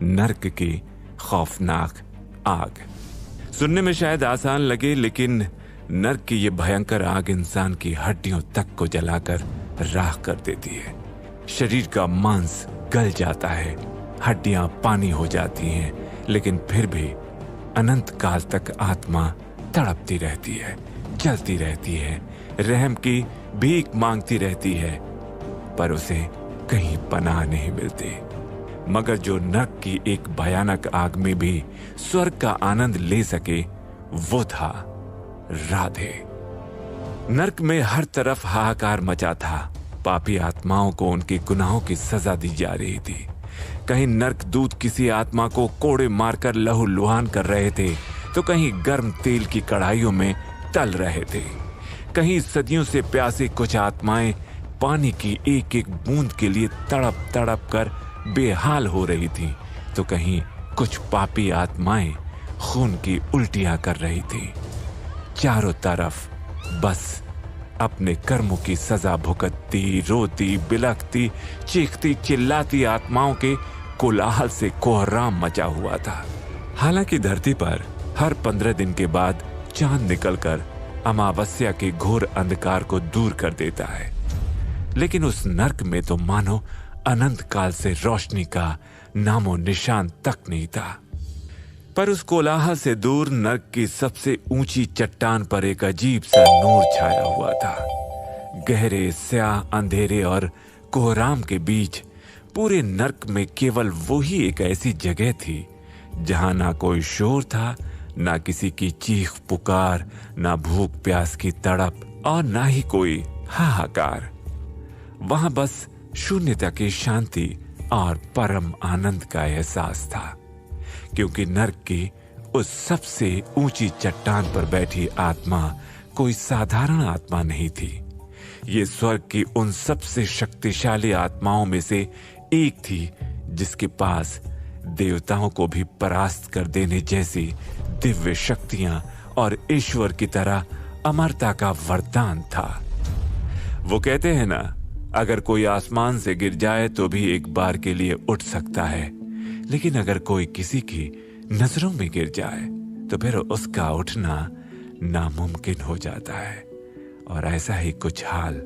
नर्क की खौफनाक आग। सुनने में शायद आसान लगे, लेकिन नर्क की ये भयंकर आग इंसान की हड्डियों तक को जलाकर राख कर देती है। शरीर का मांस गल जाता है, हड्डियां पानी हो जाती हैं, लेकिन फिर भी अनंत काल तक आत्मा तड़पती रहती है, जलती रहती है, रहम की भीख मांगती रहती है, पर उसे कहीं पनाह नहीं मिलती। मगर जो नर्क की एक भयानक आग में भी स्वर्ग का आनंद ले सके, वो था राधे। नर्क में हर तरफ हाहाकार मचा था। पापी आत्माओं को उनके गुनाहों की सजा दी जा रही थी। कहीं नर्क दूत किसी आत्मा को कोड़े मारकर लहूलुहान कर रहे थे, तो कहीं गर्म तेल की कढ़ाइयों में तल रहे थे। कहीं सदियों से प्यासे कुछ आत्माएं पानी की एक एक बूंद के लिए तड़प तड़प कर बेहाल हो रही थी, तो कहीं कुछ पापी आत्माएं खून की उल्टियां कर रही थी। चारों तरफ बस अपने कर्मों की सजा भुगतती, रोती, बिलखती, चीखती, चिल्लाती आत्माओं के कोलाहल से कोहराम मचा हुआ था। हालांकि धरती पर हर 15 दिन के बाद चांद निकलकर अमावस्या के घोर अंधकार को दूर कर देता है, लेकिन उस नर्क में तो मानो अनंत काल से रोशनी का नामो निशान तक नहीं था। पर उस कोलाहल से दूर नर्क की सबसे ऊंची चट्टान पर एक अजीब सा नूर छाया हुआ था। गहरे स्याह अंधेरे और कोहराम के बीच पूरे नर्क में केवल वही एक ऐसी जगह थी जहां ना कोई शोर था, ना किसी की चीख पुकार, ना भूख प्यास की तड़प और ना ही कोई हाहाकार। वहां बस शून्यता की शांति और परम आनंद का एहसास था, क्योंकि नर्क की उस सबसे ऊंची चट्टान पर बैठी आत्मा कोई साधारण आत्मा नहीं थी। ये स्वर्ग की उन सबसे शक्तिशाली आत्माओं में से एक थी, जिसके पास देवताओं को भी परास्त कर देने जैसी दिव्य शक्तियां और ईश्वर की तरह अमरता का वरदान था। वो कहते हैं ना, अगर कोई आसमान से गिर जाए तो भी एक बार के लिए उठ सकता है, लेकिन अगर कोई किसी की नजरों में गिर जाए तो फिर उसका उठना नामुमकिन हो जाता है। और ऐसा ही कुछ हाल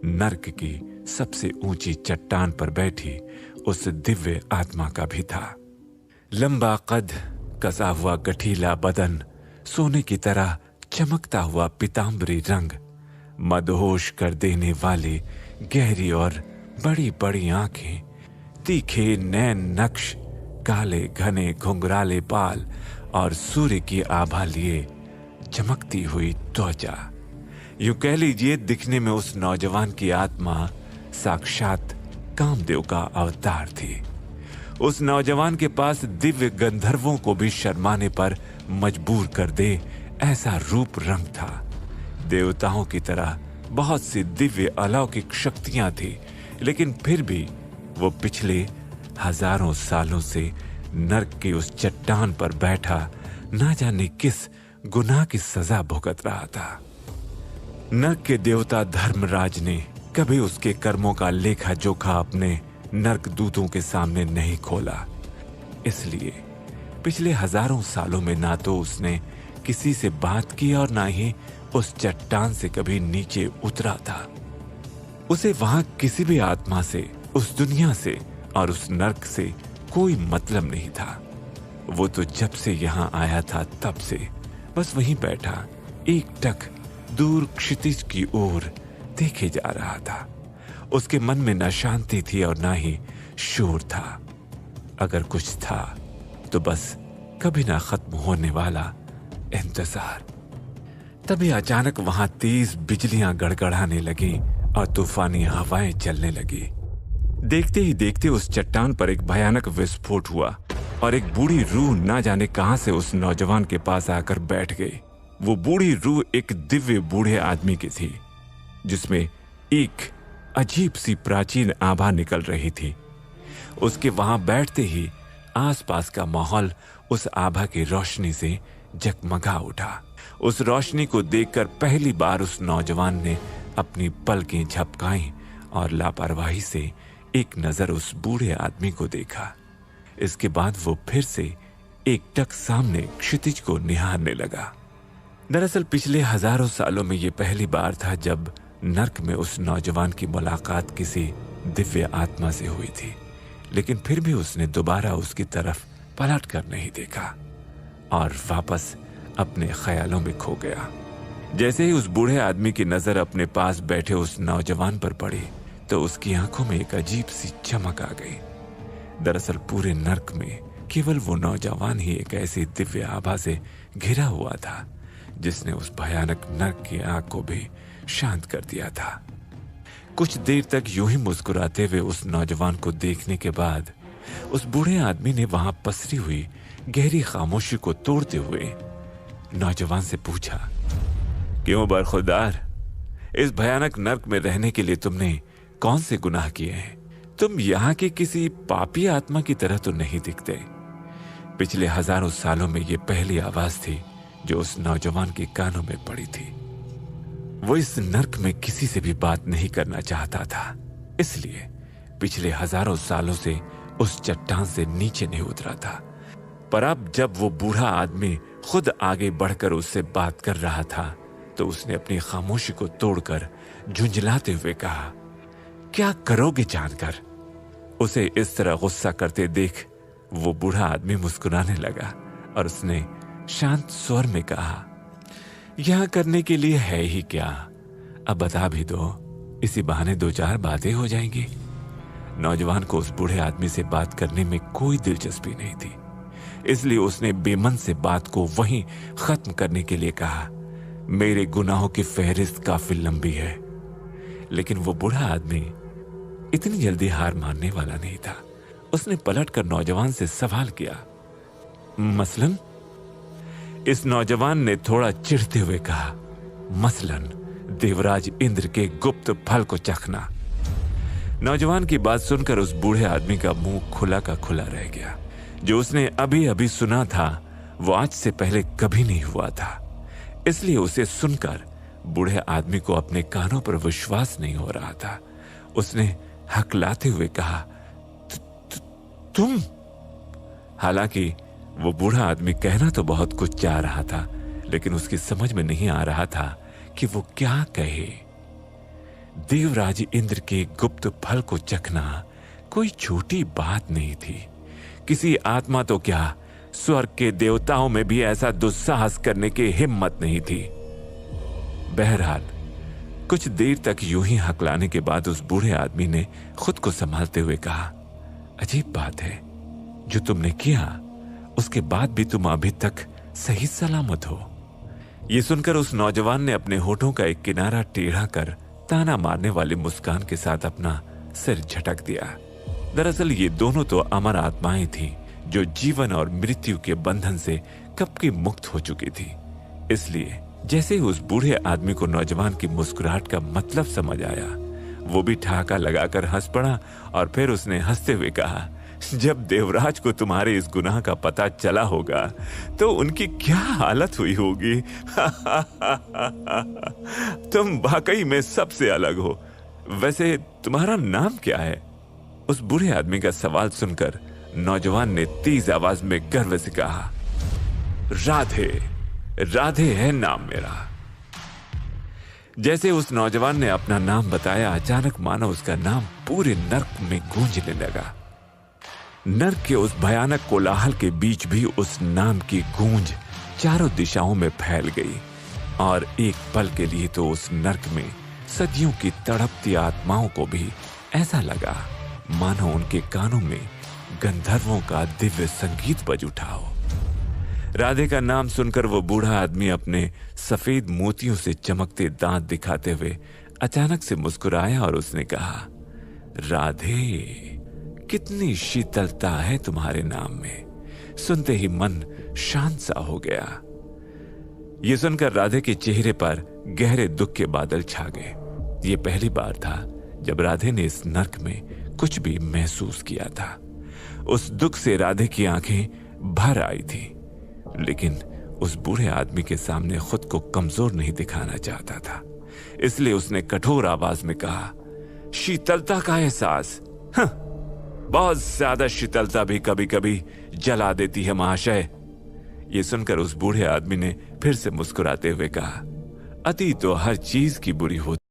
नर्क की सबसे ऊंची चट्टान पर बैठी उस दिव्य आत्मा का भी था। लंबा कद, कसा हुआ गठीला बदन, सोने की तरह चमकता हुआ पीतांबरी रंग, मदहोश कर देने वाली गहरी और बड़ी बड़ी आंखें, तीखे नैन नक्श, काले घने घुंघराले बाल और सूर्य की आभा लिए चमकती हुई त्वचा। यूं कह लीजिए, दिखने में उस नौजवान की आत्मा साक्षात कामदेव का अवतार थी। उस नौजवान के पास दिव्य गंधर्वों को भी शर्माने पर मजबूर कर दे ऐसा रूप रंग था। देवताओं की तरह बहुत सी दिव्य अलौकिक शक्तियां थी, लेकिन फिर भी वो पिछले हजारों सालों से नर्क की उस चट्टान पर बैठा ना जाने किस गुनाह की सजा भुगत रहा था। नर्क के देवता धर्मराज ने कभी उसके कर्मों का लेखा जोखा अपने नर्क दूतों के सामने नहीं खोला। इसलिए पिछले हजारों सालों में ना तो उसने किसी से बात की और ना ही उस चट्टान से कभी नीचे उतरा था। उसे वहां किसी भी आत्मा से, उस दुनिया से और उस नर्क से कोई मतलब नहीं था। वो तो जब से यहां आया था तब से बस वहीं बैठा एकटक दूर क्षितिज की ओर देखे जा रहा था। उसके मन में न शांति थी और ना ही शोर था। अगर कुछ था तो बस कभी ना खत्म होने वाला इंतजार। तभी अचानक वहां तेज बिजलियां गड़गड़ाने लगी और तूफानी हवाएं चलने लगी। देखते ही देखते उस चट्टान पर एक भयानक विस्फोट हुआ और एक बूढ़ी रूह ना जाने कहां से उस नौजवान के पास आकर बैठ गई। वो बूढ़ी रूह एक दिव्य बूढ़े आदमी की थी, जिसमें एक अजीब सी प्राचीन आभा निकल रही थी। उसके वहां बैठते ही आसपास का माहौल उस आभा की रोशनी से जगमगा उठा। उस रोशनी को देखकर पहली बार उस नौजवान ने अपनी पलकें झपकाई और लापरवाही से एक नजर उस बूढ़े आदमी को देखा। इसके बाद वो फिर से एकटक सामने क्षितिज को निहारने लगा। दरअसल पिछले हजारों सालों में ये पहली बार था जब नर्क में उस नौजवान की मुलाकात किसी दिव्य आत्मा से हुई थी, लेकिन फिर भी उसने दोबारा उसकी तरफ पलट कर नहीं देखा और वापस अपने ख्यालों में खो गया। जैसे ही उस बूढ़े आदमी की नजर अपने पास बैठे उस नौजवान पर पड़ी तो उसकी आंखों में एक अजीब सी चमक आ गई। दरअसल पूरे नर्क में केवल वो नौजवान ही एक ऐसी दिव्य आभा से घिरा हुआ था जिसने उस भयानक नर्क की आग को भी शांत कर दिया था। कुछ देर तक यूं ही मुस्कुराते हुए उस नौजवान को देखने के बाद उस बूढ़े आदमी ने वहां पसरी हुई गहरी खामोशी को तोड़ते हुए नौजवान से पूछा, क्यों बरखुरदार, इस भयानक नर्क में रहने के लिए तुमने कौन से गुनाह किए हैं? तुम यहाँ की किसी पापी आत्मा की तरह तो नहीं दिखते। पिछले हजारों सालों में ये पहली आवाज थी जो उस नौजवान के कानों में पड़ी थी। वो इस नर्क में किसी से भी बात नहीं करना चाहता था, इसलिए पिछले हजारों सालों से उस चट्टान से नीचे नहीं उतरा था। पर अब जब वो बूढ़ा आदमी खुद आगे बढ़कर उससे बात कर रहा था तो उसने अपनी खामोशी को तोड़कर झुंझलाते हुए कहा, क्या करोगे जानकर? उसे इस तरह गुस्सा करते देख वो बूढ़ा आदमी मुस्कुराने लगा और उसने शांत स्वर में कहा, यह करने के लिए है ही क्या, अब बता भी दो, इसी बहाने दो चार बातें हो जाएंगी। नौजवान को उस बूढ़े आदमी से बात करने में कोई दिलचस्पी नहीं थी, इसलिए उसने बेमन से बात को वहीं खत्म करने के लिए कहा, मेरे गुनाहों की फहरिस्त काफी लंबी है। लेकिन वो बूढ़ा आदमी इतनी जल्दी हार मानने वाला नहीं था। उसने पलटकर नौजवान से सवाल किया, मसलन? इस नौजवान ने थोड़ा चिढ़ते हुए कहा, मसलन देवराज इंद्र के गुप्त फल को चखना। नौजवान की बात सुनकर उस बूढ़े आदमी का मुंह खुला का खुला रह गया। जो उसने अभी अभी सुना था वो आज से पहले कभी नहीं हुआ था, इसलिए उसे सुनकर बूढ़े आदमी को अपने कानों पर विश्वास नहीं हो रहा था। उसने हकलाते हुए कहा, तुम? हालांकि वो बूढ़ा आदमी कहना तो बहुत कुछ चाह रहा था, लेकिन उसकी समझ में नहीं आ रहा था कि वो क्या कहे। देवराज इंद्र के गुप्त फल को चखना कोई छोटी बात नहीं थी। किसी आत्मा तो क्या, स्वर्ग के देवताओं में भी ऐसा दुस्साहस करने की हिम्मत नहीं थी। बहरहाल कुछ देर तक यूं ही हकलाने के बाद उस बूढ़े आदमी ने खुद को संभालते हुए कहा, अजीब बात है, जो तुमने किया उसके बाद भी तुम अभी तक सही सलामत हो। ये सुनकर उस नौजवान ने अपने होठों का एक किनारा टेढ़ा कर ताना मारने वाली मुस्कान के साथ अपना सिर झटक दिया। दरअसल ये दोनों तो अमर आत्माएं थी जो जीवन और मृत्यु के बंधन से कब की मुक्त हो चुकी थी। इसलिए जैसे ही उस बूढ़े आदमी को नौजवान की मुस्कुराहट का मतलब समझ आया, वो भी ठहाका लगाकर हंस पड़ा और फिर उसने हंसते हुए कहा, जब देवराज को तुम्हारे इस गुनाह का पता चला होगा तो उनकी क्या हालत हुई होगी। तुम वाकई में सबसे अलग हो। वैसे तुम्हारा नाम क्या है? उस बूढ़े आदमी का सवाल सुनकर नौजवान ने तेज आवाज में गर्व से कहा, राधे, राधे है नाम मेरा। जैसे उस नौजवान ने अपना नाम बताया, अचानक मानो उसका नाम पूरे नर्क में गूंजने लगा। नर्क के उस भयानक कोलाहल के बीच भी उस नाम की गूंज चारों दिशाओं में फैल गई और एक पल के लिए तो उस नर्क में सदियों की तड़पती आत्माओं को भी ऐसा लगा मानो उनके कानों में गंधर्वों का दिव्य संगीत बज उठा हो। राधे का नाम सुनकर वो बूढ़ा आदमी अपने सफेद मोतियों से चमकते दांत दिखाते हुए अचानक से मुस्कुराया और उसने कहा, राधे, कितनी शीतलता है तुम्हारे नाम में। सुनते ही मन शांत सा हो गया। ये सुनकर राधे के चेहरे पर गहरे दुख के बादल छा गए। ये पहली बार था जब राधे ने इस नर्क में कुछ भी महसूस किया था। उस दुख से राधे की आंखें भर आई थी, लेकिन उस बूढ़े आदमी के सामने खुद को कमजोर नहीं दिखाना चाहता था, इसलिए उसने कठोर आवाज में कहा, शीतलता का एहसास? बहुत ज्यादा शीतलता भी कभी कभी जला देती है महाशय। ये सुनकर उस बूढ़े आदमी ने फिर से मुस्कुराते हुए कहा, अति तो हर चीज की बुरी होती